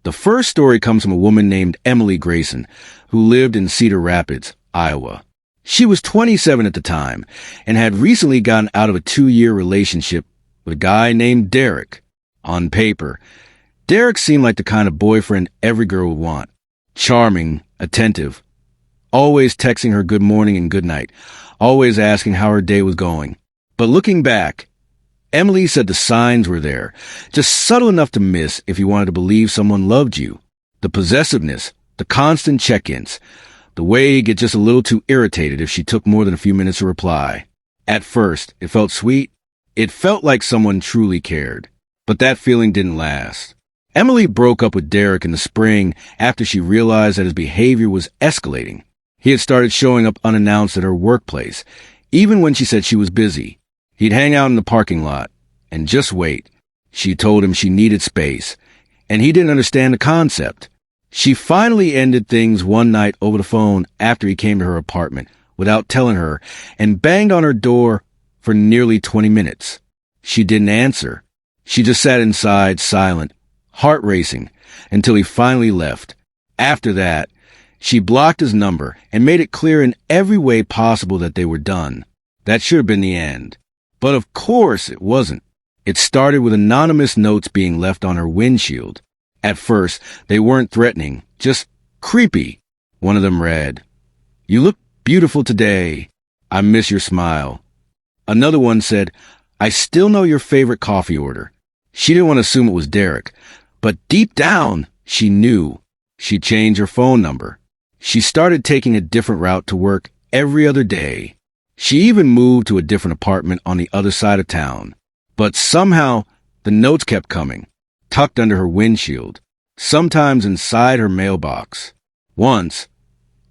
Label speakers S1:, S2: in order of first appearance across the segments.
S1: The first story comes from a woman named Emily Grayson, who lived in Cedar Rapids, Iowa. She was 27 at the time and had recently gotten out of a 2-year relationship with a guy named Derek. On paper, Derek seemed like the kind of boyfriend every girl would want. Charming, attentive, always texting her good morning and good night, always asking how her day was going. But looking back, Emily said the signs were there, just subtle enough to miss if you wanted to believe someone loved you. The possessiveness, the constant check-ins, the way he'd get just a little too irritated if she took more than a few minutes to reply. At first, it felt sweet. It felt like someone truly cared. But that feeling didn't last. Emily broke up with Derek in the spring after she realized that his behavior was escalating. He had started showing up unannounced at her workplace, even when she said she was busy. He'd hang out in the parking lot and just wait. She told him she needed space, and he didn't understand the concept. She finally ended things one night over the phone after he came to her apartment without telling her and banged on her door for nearly 20 minutes. She didn't answer. She just sat inside, silent, heart racing, until he finally left. After that, she blocked his number and made it clear in every way possible that they were done. That should have been the end. But of course it wasn't. It started with anonymous notes being left on her windshield. At first, they weren't threatening, just creepy. One of them read, "You look beautiful today. I miss your smile." Another one said, "I still know your favorite coffee order." She didn't want to assume it was Derek, but deep down, she knew. She changed her phone number. She started taking a different route to work every other day. She even moved to a different apartment on the other side of town. But somehow, the notes kept coming, tucked under her windshield, sometimes inside her mailbox. Once,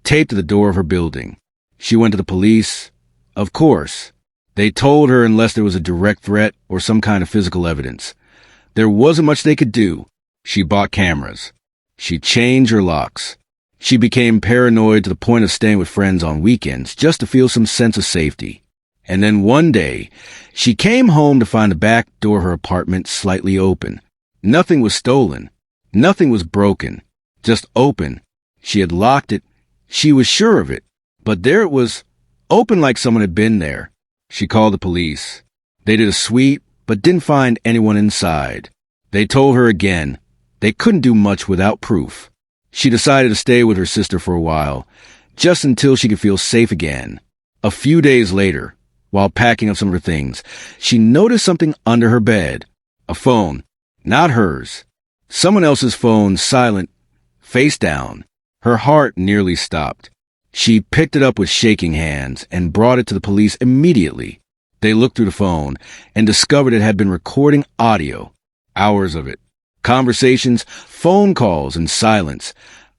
S1: taped to the door of her building. She went to the police. Of course, they told her unless there was a direct threat or some kind of physical evidence. There wasn't much they could do. She bought cameras. She changed her locks. She became paranoid to the point of staying with friends on weekends just to feel some sense of safety. And then one day, she came home to find the back door of her apartment slightly open. Nothing was stolen. Nothing was broken. Just open. She had locked it. She was sure of it. But there it was, open like someone had been there. She called the police. They did a sweep, but didn't find anyone inside. They told her again they couldn't do much without proof. She decided to stay with her sister for a while, just until she could feel safe again. A few days later, while packing up some of her things, she noticed something under her bed. A phone. Not hers. Someone else's phone, silent, face down. Her heart nearly stopped. She picked it up with shaking hands and brought it to the police immediately. They looked through the phone and discovered it had been recording audio. Hours of it. Conversations, phone calls, and silence.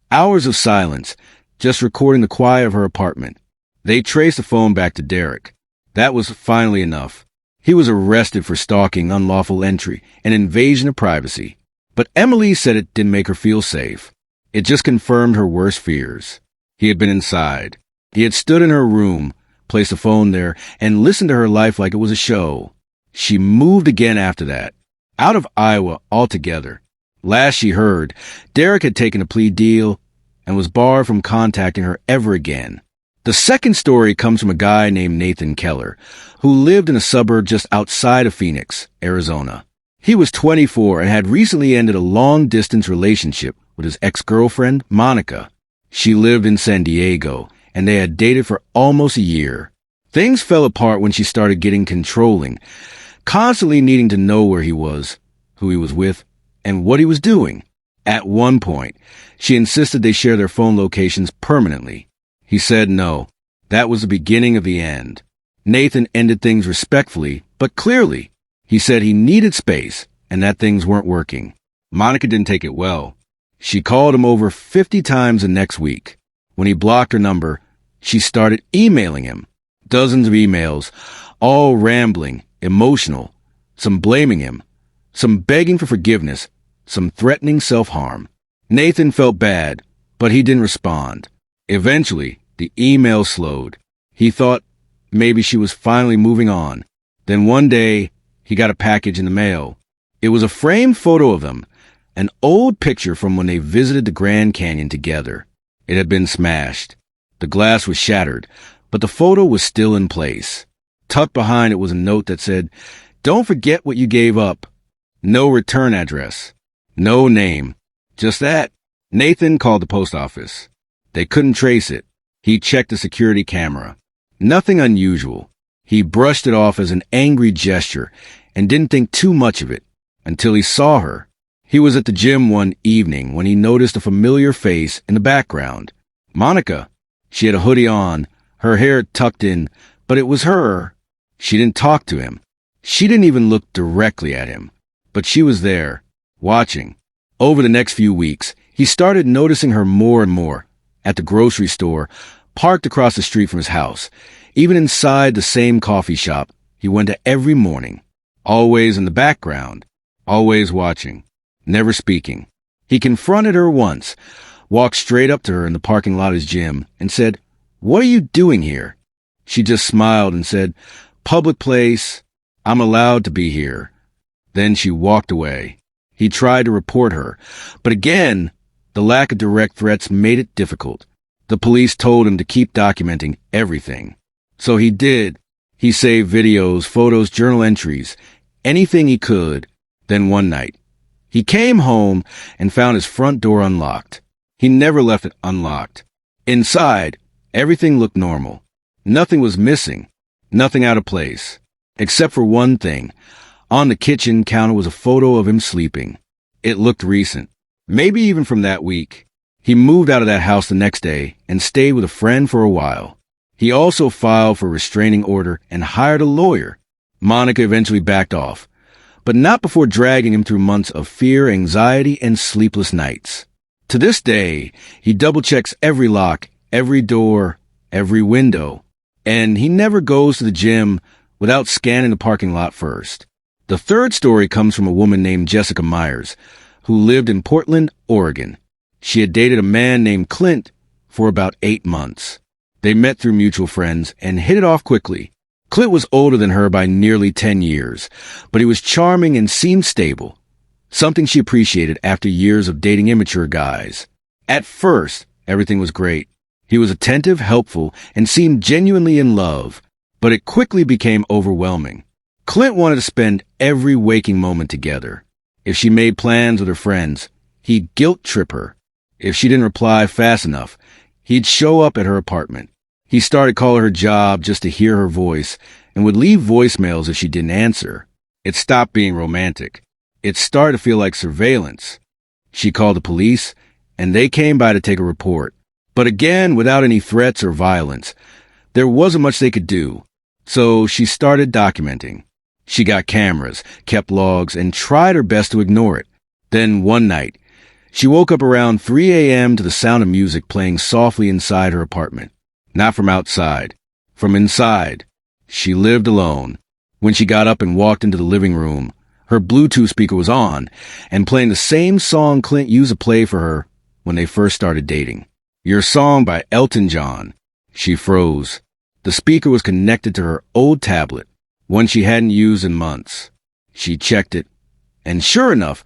S1: Hours of silence, just recording the quiet of her apartment. They traced the phone back to Derek. That was finally enough. He was arrested for stalking, unlawful entry, and invasion of privacy. But Emily said it didn't make her feel safe. It just confirmed her worst fears. He had been inside. He had stood in her room, placed a phone there, and listened to her life like it was a show. She moved again after that. Out of Iowa altogether. Last she heard, Derek had taken a plea deal and was barred from contacting her ever again. The second story comes from a guy named Nathan Keller, who lived in a suburb just outside of Phoenix, Arizona. He was 24 and had recently ended a long-distance relationship with his ex-girlfriend, Monica. She lived in San Diego, and they had dated for almost a year. Things fell apart when she started getting controlling, constantly needing to know where he was, who he was with, and what he was doing. At one point, she insisted they share their phone locations permanently. He said no. That was the beginning of the end. Nathan ended things respectfully, but clearly. He said he needed space and that things weren't working. Monica didn't take it well. She called him over 50 times the next week. When he blocked her number, she started emailing him. Dozens of emails, all rambling, emotional, some blaming him, some begging for forgiveness, some threatening self-harm. Nathan felt bad, but he didn't respond. Eventually, the email slowed. He thought maybe she was finally moving on. Then one day, he got a package in the mail. It was a framed photo of them, An old picture from when they visited the Grand Canyon together. It had been smashed. The glass was shattered, but the photo was still in place. Tucked behind it was a note that said, "Don't forget what you gave up." No return address. No name. Just that. Nathan called the post office. They couldn't trace it. He checked the security camera. Nothing unusual. He brushed it off as an angry gesture and didn't think too much of it until he saw her. He was at the gym one evening when he noticed a familiar face in the background. Monica. She had a hoodie on, her hair tucked in, but it was her. She didn't talk to him. She didn't even look directly at him. But she was there, watching. Over the next few weeks, he started noticing her more and more. At the grocery store, parked across the street from his house. Even inside the same coffee shop, he went to every morning. Always in the background. Always watching. Never speaking. He confronted her once, walked straight up to her in the parking lot of his gym, and said, "What are you doing here?" She just smiled and said, "Public place. I'm allowed to be here." Then she walked away. He tried to report her, but again, the lack of direct threats made it difficult. The police told him to keep documenting everything. So he did. He saved videos, photos, journal entries, anything he could. Then one night, he came home and found his front door unlocked. He never left it unlocked. Inside, everything looked normal. Nothing was missing. Nothing out of place. Except for one thing. On the kitchen counter was a photo of him sleeping. It looked recent. Maybe even from that week. He moved out of that house the next day and stayed with a friend for a while. He also filed for a restraining order and hired a lawyer. Monica eventually backed off, but not before dragging him through months of fear, anxiety, and sleepless nights. To this day, he double-checks every lock, every door, every window, and he never goes to the gym without scanning the parking lot first. The third story comes from a woman named Jessica Myers, who lived in Portland, Oregon. She had dated a man named Clint for about 8 months. They met through mutual friends and hit it off quickly. Clint was older than her by nearly 10 years, but he was charming and seemed stable, something she appreciated after years of dating immature guys. At first, everything was great. He was attentive, helpful, and seemed genuinely in love, but it quickly became overwhelming. Clint wanted to spend every waking moment together. If she made plans with her friends, he'd guilt-trip her. If she didn't reply fast enough, he'd show up at her apartment. He started calling her job just to hear her voice and would leave voicemails if she didn't answer. It stopped being romantic. It started to feel like surveillance. She called the police, and they came by to take a report. But again, without any threats or violence, there wasn't much they could do. So she started documenting. She got cameras, kept logs, and tried her best to ignore it. Then one night, she woke up around 3 a.m. to the sound of music playing softly inside her apartment. Not from outside, from inside. She lived alone. When she got up and walked into the living room, her Bluetooth speaker was on and playing the same song Clint used to play for her when they first started dating. Your Song by Elton John. She froze. The speaker was connected to her old tablet, one she hadn't used in months. She checked it, and sure enough,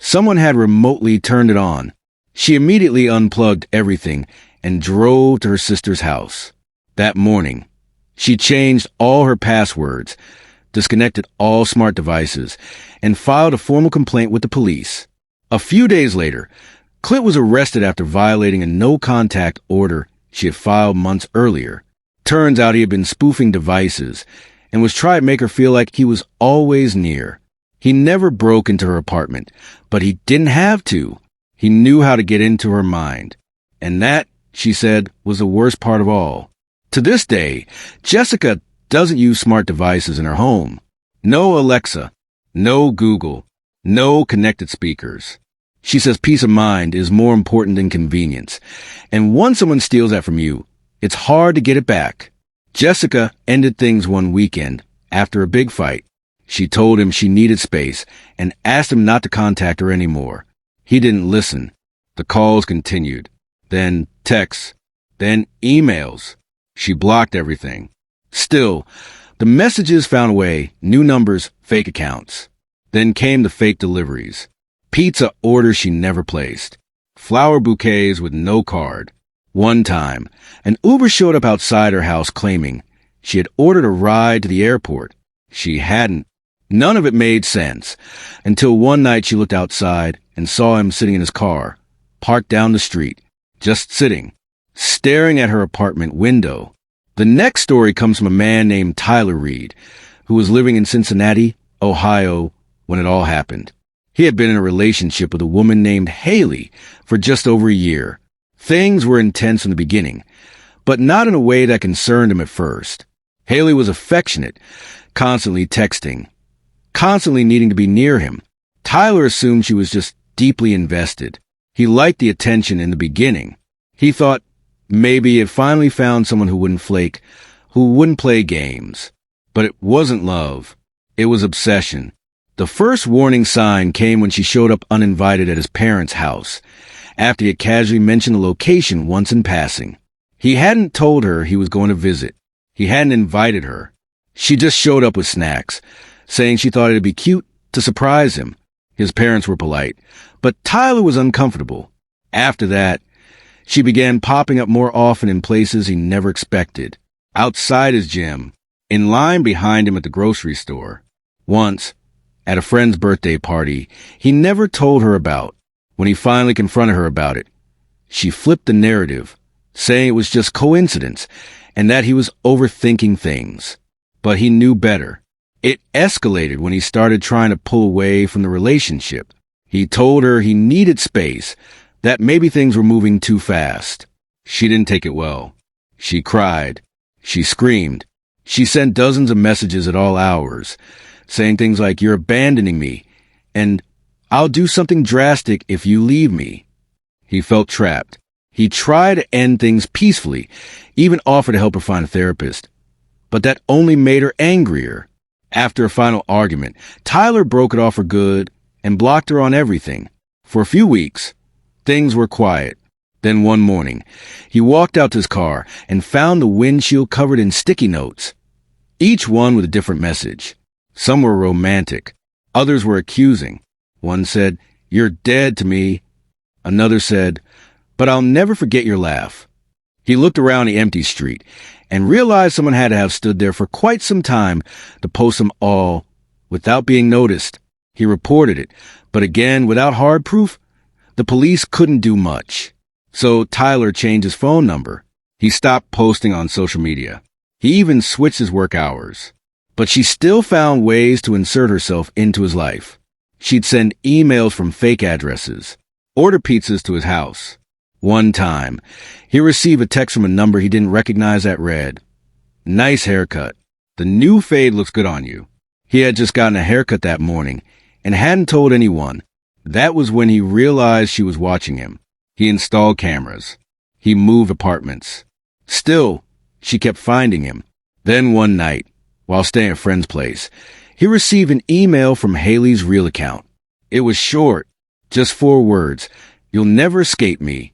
S1: someone had remotely turned it on. She immediately unplugged everything and drove to her sister's house. That morning, she changed all her passwords, disconnected all smart devices, and filed a formal complaint with the police. A few days later, Clint was arrested after violating a no-contact order she had filed months earlier. Turns out he had been spoofing devices and was trying to make her feel like he was always near. He never broke into her apartment, but he didn't have to. He knew how to get into her mind. And that, she said, was the worst part of all. To this day, Jessica doesn't use smart devices in her home. No Alexa, no Google, no connected speakers. She says peace of mind is more important than convenience. And once someone steals that from you, it's hard to get it back. Jessica ended things one weekend after a big fight. She told him she needed space and asked him not to contact her anymore. He didn't listen. The calls continued. Then texts. Then emails. She blocked everything. Still, the messages found a way. New numbers, fake accounts. Then came the fake deliveries. pizza orders she never placed, flower bouquets with no card. One time, an Uber showed up outside her house claiming she had ordered a ride to the airport. She hadn't. None of it made sense, until one night she looked outside and saw him sitting in his car, parked down the street, just sitting, staring at her apartment window. The next story comes from a man named Tyler Reed, who was living in Cincinnati, Ohio, when it all happened. He had been in a relationship with a woman named Haley for just over a year. Things were intense in the beginning, but not in a way that concerned him at first. Haley was affectionate, constantly texting, constantly needing to be near him. Tyler assumed she was just deeply invested. He liked the attention in the beginning. He thought maybe he had finally found someone who wouldn't flake, who wouldn't play games. But it wasn't love. It was obsession. The first warning sign came when she showed up uninvited at his parents' house, after he had casually mentioned the location once in passing. He hadn't told her he was going to visit. He hadn't invited her. She just showed up with snacks, saying she thought it'd be cute to surprise him. His parents were polite, but Tyler was uncomfortable. After that, she began popping up more often in places he never expected. Outside his gym, in line behind him at the grocery store. Once, at a friend's birthday party he never told her about. When he finally confronted her about it, she flipped the narrative, saying it was just coincidence and that he was overthinking things. But he knew better. It escalated when he started trying to pull away from the relationship. He told her he needed space, that maybe things were moving too fast. She didn't take it well. She cried. She screamed. She sent dozens of messages at all hours, saying things like, "You're abandoning me," and "I'll do something drastic if you leave me." He felt trapped. He tried to end things peacefully, even offered to help her find a therapist. But that only made her angrier. After a final argument, Tyler broke it off for good and blocked her on everything. For a few weeks, things were quiet. Then one morning, he walked out to his car and found the windshield covered in sticky notes, each one with a different message. Some were romantic. Others were accusing. One said, "You're dead to me." Another said, "But I'll never forget your laugh." He looked around the empty street and realized someone had to have stood there for quite some time to post them all without being noticed. He reported it, but again, without hard proof, the police couldn't do much. So Tyler changed his phone number. He stopped posting on social media. He even switched his work hours. But she still found ways to insert herself into his life. She'd send emails from fake addresses, order pizzas to his house. One time, he received a text from a number he didn't recognize that read, "Nice haircut. The new fade looks good on you." He had just gotten a haircut that morning and hadn't told anyone. That was when he realized she was watching him. He installed cameras. He moved apartments. Still, she kept finding him. Then one night, while staying at a friend's place, he received an email from Haley's real account. It was short, just 4 words, "You'll never escape me."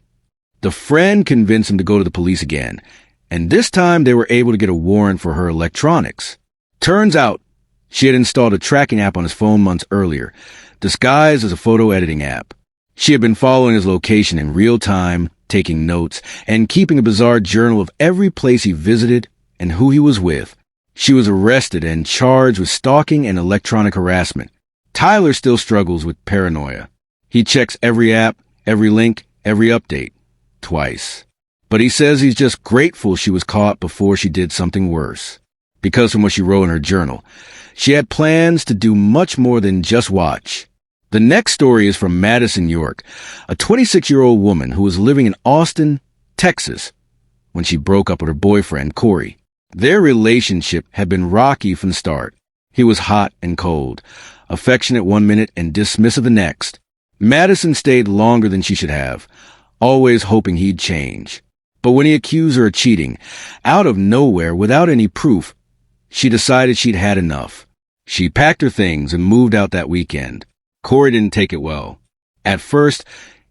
S1: The friend convinced him to go to the police again, and this time they were able to get a warrant for her electronics. Turns out, she had installed a tracking app on his phone months earlier, disguised as a photo editing app. She had been following his location in real time, taking notes, and keeping a bizarre journal of every place he visited and who he was with. She was arrested and charged with stalking and electronic harassment. Tyler still struggles with paranoia. He checks every app, every link, every update. Twice. But he says he's just grateful she was caught before she did something worse. Because from what she wrote in her journal, she had plans to do much more than just watch. The next story is from Madison, York, a 26-year-old woman who was living in Austin, Texas, when she broke up with her boyfriend, Corey. Their relationship had been rocky from the start. He was hot and cold, affectionate one minute and dismissive the next. Madison stayed longer than she should have, always hoping he'd change. But when he accused her of cheating, out of nowhere, without any proof, she decided she'd had enough. She packed her things and moved out that weekend. Corey didn't take it well. At first,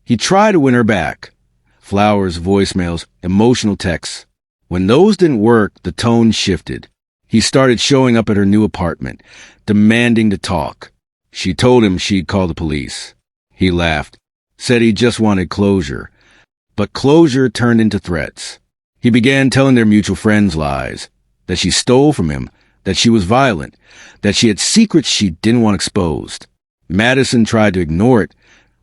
S1: he tried to win her back. Flowers, voicemails, emotional texts. When those didn't work, the tone shifted. He started showing up at her new apartment, demanding to talk. She told him she'd call the police. He laughed, said he just wanted closure. But closure turned into threats. He began telling their mutual friends lies, that she stole from him, that she was violent, that she had secrets she didn't want exposed. Madison tried to ignore it,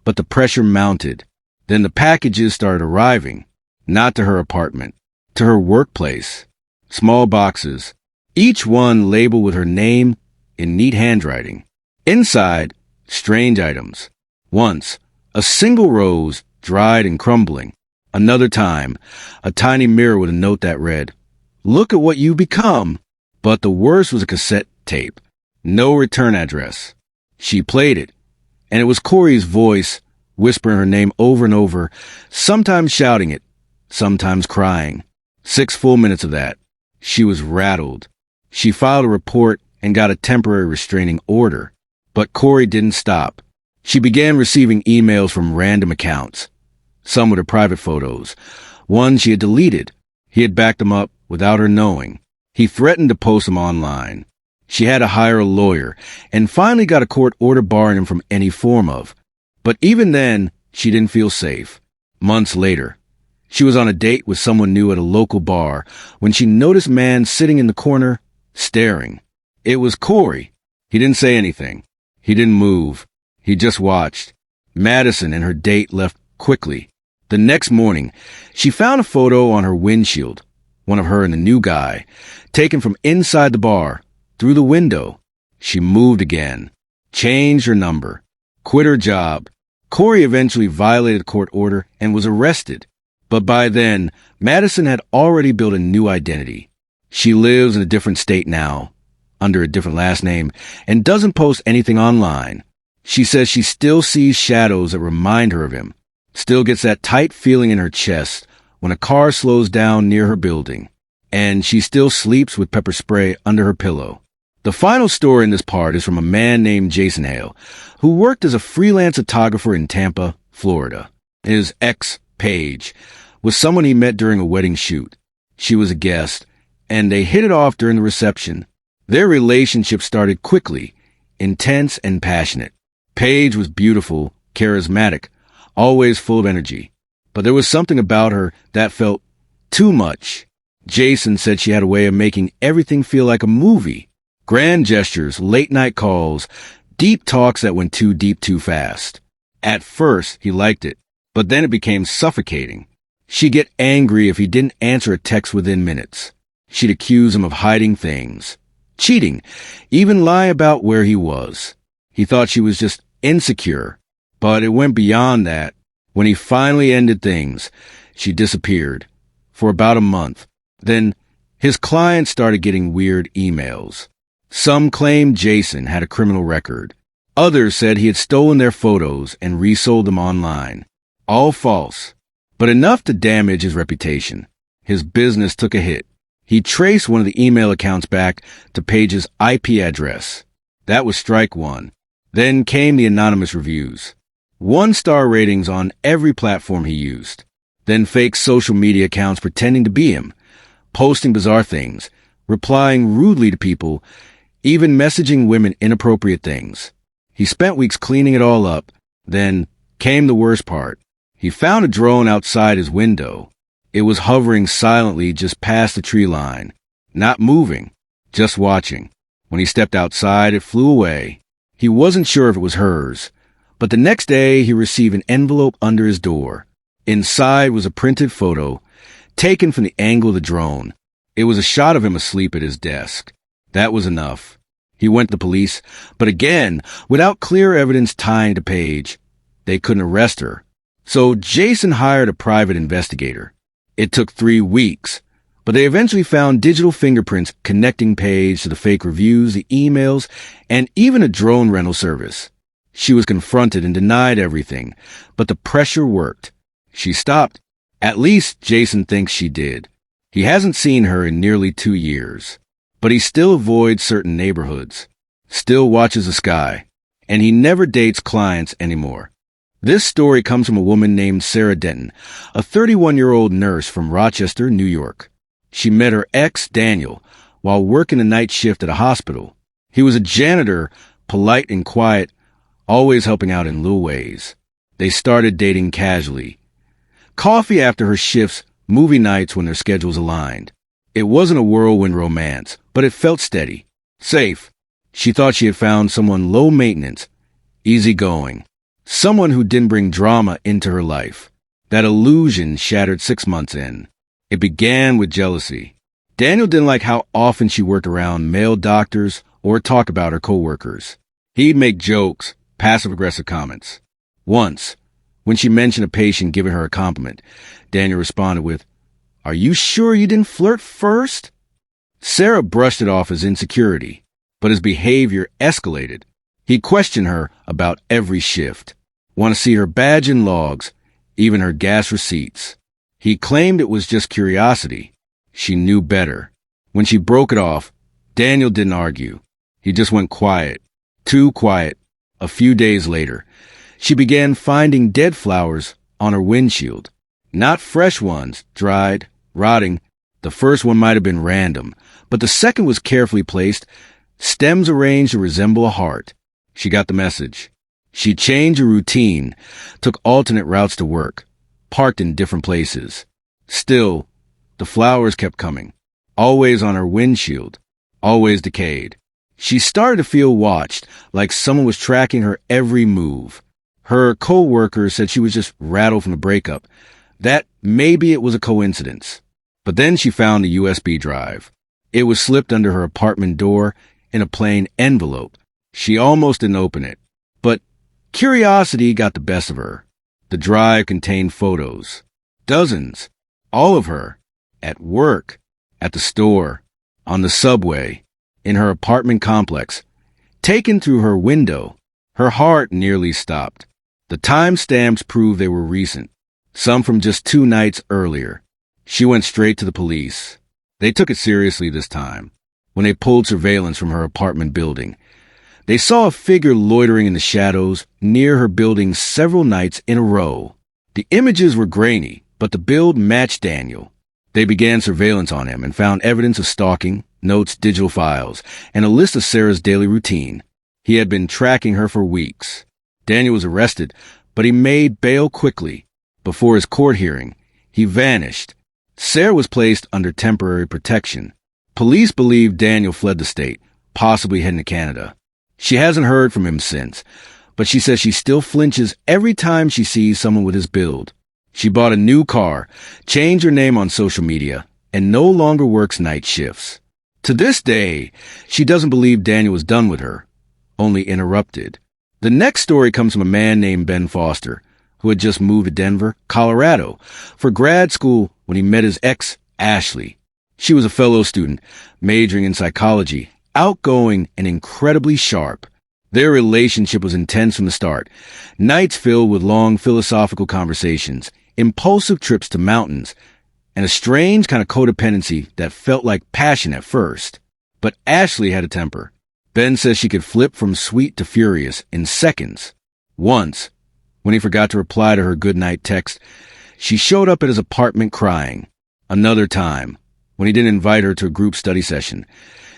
S1: but the pressure mounted. Then the packages started arriving, not to her apartment, to her workplace. Small boxes, each one labeled with her name in neat handwriting. Inside, strange items. Once, a single rose, dried and crumbling. Another time, a tiny mirror with a note that read, "Look at what you've become." But the worst was a cassette tape. No return address. She played it, and it was Corey's voice, whispering her name over and over, sometimes shouting it, sometimes crying. 6 full minutes of that. She was rattled. She filed a report and got a temporary restraining order. But Corey didn't stop. She began receiving emails from random accounts, some with her private photos. One she had deleted. He had backed them up without her knowing. He threatened to post them online. She had to hire a lawyer and finally got a court order barring him from any form of. But even then, she didn't feel safe. Months later, she was on a date with someone new at a local bar when she noticed a man sitting in the corner, staring. It was Corey. He didn't say anything. He didn't move. He just watched. Madison and her date left quickly. The next morning, she found a photo on her windshield, one of her and the new guy, taken from inside the bar, through the window. She moved again, changed her number, quit her job. Corey eventually violated the court order and was arrested. But by then, Madison had already built a new identity. She lives in a different state now, under a different last name, and doesn't post anything online. She says she still sees shadows that remind her of him, still gets that tight feeling in her chest when a car slows down near her building, and she still sleeps with pepper spray under her pillow. The final story in this part is from a man named Jason Hale, who worked as a freelance photographer in Tampa, Florida. His ex, Paige, was someone he met during a wedding shoot. She was a guest, and they hit it off during the reception. Their relationship started quickly, intense and passionate. Paige was beautiful, charismatic, always full of energy. But there was something about her that felt too much. Jason said she had a way of making everything feel like a movie. Grand gestures, late-night calls, deep talks that went too deep too fast. At first, he liked it, but then it became suffocating. She'd get angry if he didn't answer a text within minutes. She'd accuse him of hiding things, cheating, even lie about where he was. He thought she was just insecure, but it went beyond that. When he finally ended things, she disappeared for about a month. Then his clients started getting weird emails. Some claimed Jason had a criminal record. Others said he had stolen their photos and resold them online. All false, but enough to damage his reputation. His business took a hit. He traced one of the email accounts back to Paige's IP address. That was strike one. Then came the anonymous reviews. 1-star ratings on every platform he used. Then fake social media accounts pretending to be him, posting bizarre things, replying rudely to people, even messaging women inappropriate things. He spent weeks cleaning it all up. Then came the worst part. He found a drone outside his window. It was hovering silently just past the tree line, not moving, just watching. When he stepped outside, it flew away. He wasn't sure if it was hers, but the next day he received an envelope under his door. Inside was a printed photo, taken from the angle of the drone. It was a shot of him asleep at his desk. That was enough. He went to the police, but again, without clear evidence tying to Paige, they couldn't arrest her. So Jason hired a private investigator. It took 3 weeks, but they eventually found digital fingerprints connecting Paige to the fake reviews, the emails, and even a drone rental service. She was confronted and denied everything, but the pressure worked. She stopped. At least Jason thinks she did. He hasn't seen her in nearly 2 years, but he still avoids certain neighborhoods, still watches the sky, and he never dates clients anymore. This story comes from a woman named Sarah Denton, a 31-year-old nurse from Rochester, New York. She met her ex, Daniel, while working a night shift at a hospital. He was a janitor, polite and quiet, always helping out in little ways. They started dating casually. Coffee after her shifts, movie nights when their schedules aligned. It wasn't a whirlwind romance, but it felt steady, safe. She thought she had found someone low maintenance, easygoing, someone who didn't bring drama into her life. That illusion shattered 6 months in. It began with jealousy. Daniel didn't like how often she worked around male doctors or talked about her coworkers. He'd make jokes, passive-aggressive comments. Once, when she mentioned a patient giving her a compliment, Daniel responded with, "Are you sure you didn't flirt first?" Sarah brushed it off as insecurity, but his behavior escalated. He questioned her about every shift. Want to see her badge and logs, even her gas receipts. He claimed it was just curiosity. She knew better. When she broke it off, Daniel didn't argue. He just went quiet. Too quiet. A few days later, she began finding dead flowers on her windshield. Not fresh ones, dried, rotting. The first one might have been random, but the second was carefully placed, stems arranged to resemble a heart. She got the message. She changed her routine, took alternate routes to work, parked in different places. Still, the flowers kept coming, always on her windshield, always decayed. She started to feel watched, like someone was tracking her every move. Her co-worker said she was just rattled from the breakup, that maybe it was a coincidence. But then she found a USB drive. It was slipped under her apartment door in a plain envelope. She almost didn't open it, but curiosity got the best of her. The drive contained photos. Dozens. All of her. At work. At the store. On the subway. In her apartment complex. Taken through her window. Her heart nearly stopped. The timestamps proved they were recent. Some from just 2 nights earlier. She went straight to the police. They took it seriously this time. When they pulled surveillance from her apartment building, they saw a figure loitering in the shadows near her building several nights in a row. The images were grainy, but the build matched Daniel. They began surveillance on him and found evidence of stalking, notes, digital files, and a list of Sarah's daily routine. He had been tracking her for weeks. Daniel was arrested, but he made bail quickly. Before his court hearing, he vanished. Sarah was placed under temporary protection. Police believe Daniel fled the state, possibly heading to Canada. She hasn't heard from him since, but she says she still flinches every time she sees someone with his build. She bought a new car, changed her name on social media, and no longer works night shifts. To this day, she doesn't believe Daniel was done with her, only interrupted. The next story comes from a man named Ben Foster, who had just moved to Denver, Colorado, for grad school when he met his ex, Ashley. She was a fellow student, majoring in psychology, outgoing and incredibly sharp. Their relationship was intense from the start. Nights filled with long philosophical conversations, impulsive trips to mountains, and a strange kind of codependency that felt like passion at first. But Ashley had a temper. Ben says she could flip from sweet to furious in seconds. Once, when he forgot to reply to her goodnight text, she showed up at his apartment crying. Another time, when he didn't invite her to a group study session,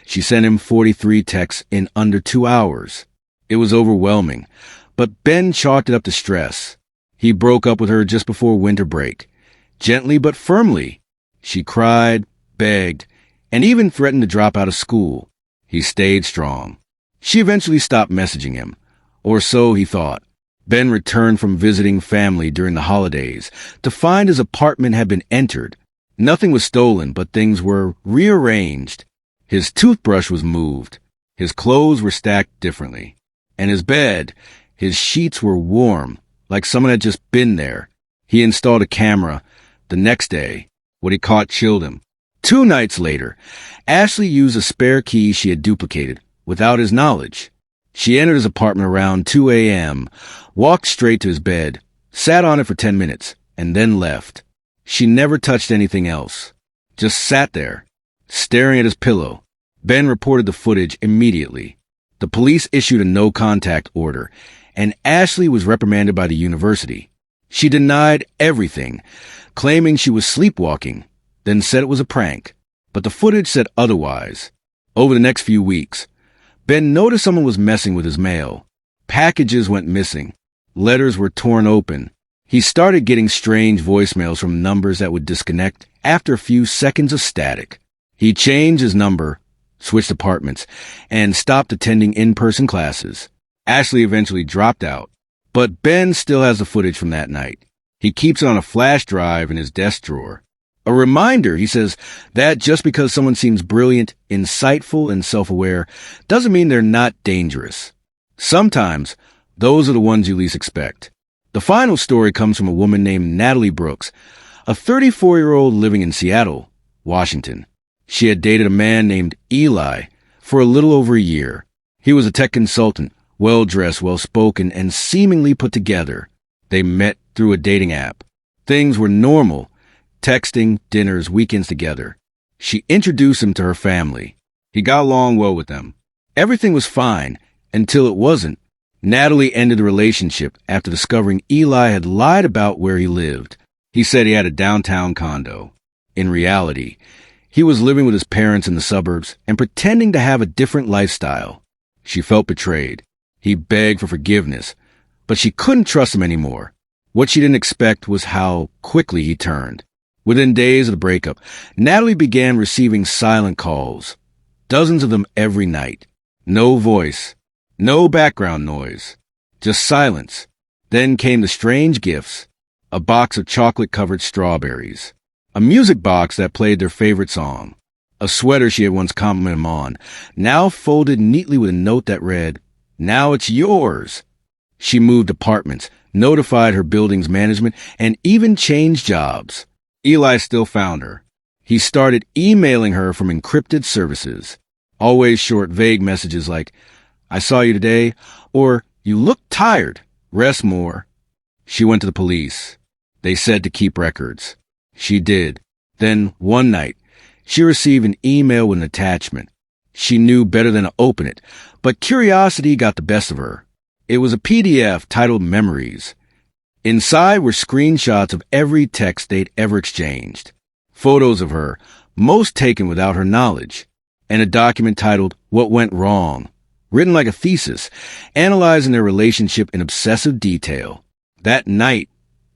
S1: she sent him 43 texts in under 2 hours. It was overwhelming, but Ben chalked it up to stress. He broke up with her just before winter break. Gently but firmly. She cried, begged, and even threatened to drop out of school. He stayed strong. She eventually stopped messaging him, or so he thought. Ben returned from visiting family during the holidays to find his apartment had been entered. Nothing was stolen, but things were rearranged. His toothbrush was moved. His clothes were stacked differently. And his bed, his sheets were warm, like someone had just been there. He installed a camera. The next day, what he caught chilled him. 2 nights later, Ashley used a spare key she had duplicated without his knowledge. She entered his apartment around 2 a.m., walked straight to his bed, sat on it for 10 minutes, and then left. She never touched anything else. Just sat there, staring at his pillow. Ben reported the footage immediately. The police issued a no-contact order, and Ashley was reprimanded by the university. She denied everything, claiming she was sleepwalking, then said it was a prank. But the footage said otherwise. Over the next few weeks, Ben noticed someone was messing with his mail. Packages went missing. Letters were torn open. He started getting strange voicemails from numbers that would disconnect after a few seconds of static. He changed his number, switched apartments, and stopped attending in-person classes. Ashley eventually dropped out, but Ben still has the footage from that night. He keeps it on a flash drive in his desk drawer. A reminder, he says, that just because someone seems brilliant, insightful, and self-aware doesn't mean they're not dangerous. Sometimes, those are the ones you least expect. The final story comes from a woman named Natalie Brooks, a 34-year-old living in Seattle, Washington. She had dated a man named Eli for a little over a year. He was a tech consultant, well-dressed, well-spoken, and seemingly put together. They met through a dating app. Things were normal, texting, dinners, weekends together. She introduced him to her family. He got along well with them. Everything was fine until it wasn't. Natalie ended the relationship after discovering Eli had lied about where he lived. He said he had a downtown condo. In reality, he was living with his parents in the suburbs and pretending to have a different lifestyle. She felt betrayed. He begged for forgiveness, but she couldn't trust him anymore. What she didn't expect was how quickly he turned. Within days of the breakup, Natalie began receiving silent calls, dozens of them every night. No voice, no background noise, just silence. Then came the strange gifts, a box of chocolate-covered strawberries, a music box that played their favorite song, a sweater she had once complimented him on, now folded neatly with a note that read, "Now it's yours." She moved apartments, notified her building's management, and even changed jobs. Eli still found her. He started emailing her from encrypted services. Always short, vague messages like, "I saw you today," or "You look tired. Rest more." She went to the police. They said to keep records. She did. Then, one night, she received an email with an attachment. She knew better than to open it, but curiosity got the best of her. It was a PDF titled Memories. Inside were screenshots of every text they'd ever exchanged, photos of her, most taken without her knowledge, and a document titled What Went Wrong, written like a thesis, analyzing their relationship in obsessive detail. That night,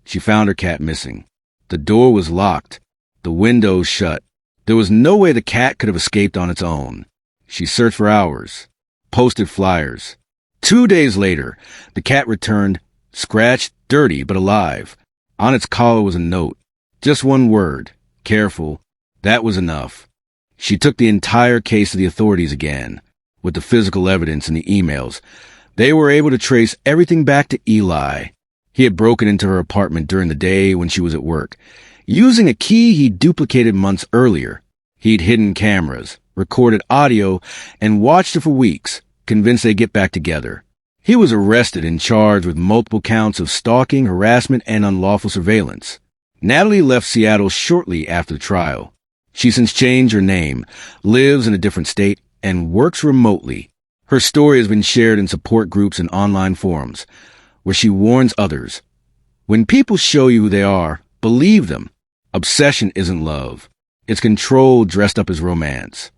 S1: she found her cat missing. The door was locked, the windows shut. There was no way the cat could have escaped on its own. She searched for hours, posted flyers. 2 days later, the cat returned, scratched, dirty, but alive. On its collar was a note. Just one word, careful. That was enough. She took the entire case to the authorities again. With the physical evidence and the emails, they were able to trace everything back to Eli. He had broken into her apartment during the day when she was at work, using a key he'd duplicated months earlier. He'd hidden cameras, recorded audio, and watched her for weeks, convinced they'd get back together. He was arrested and charged with multiple counts of stalking, harassment, and unlawful surveillance. Natalie left Seattle shortly after the trial. She's since changed her name, lives in a different state, and works remotely. Her story has been shared in support groups and online forums, where she warns others. When people show you who they are, believe them. Obsession isn't love. It's control dressed up as romance.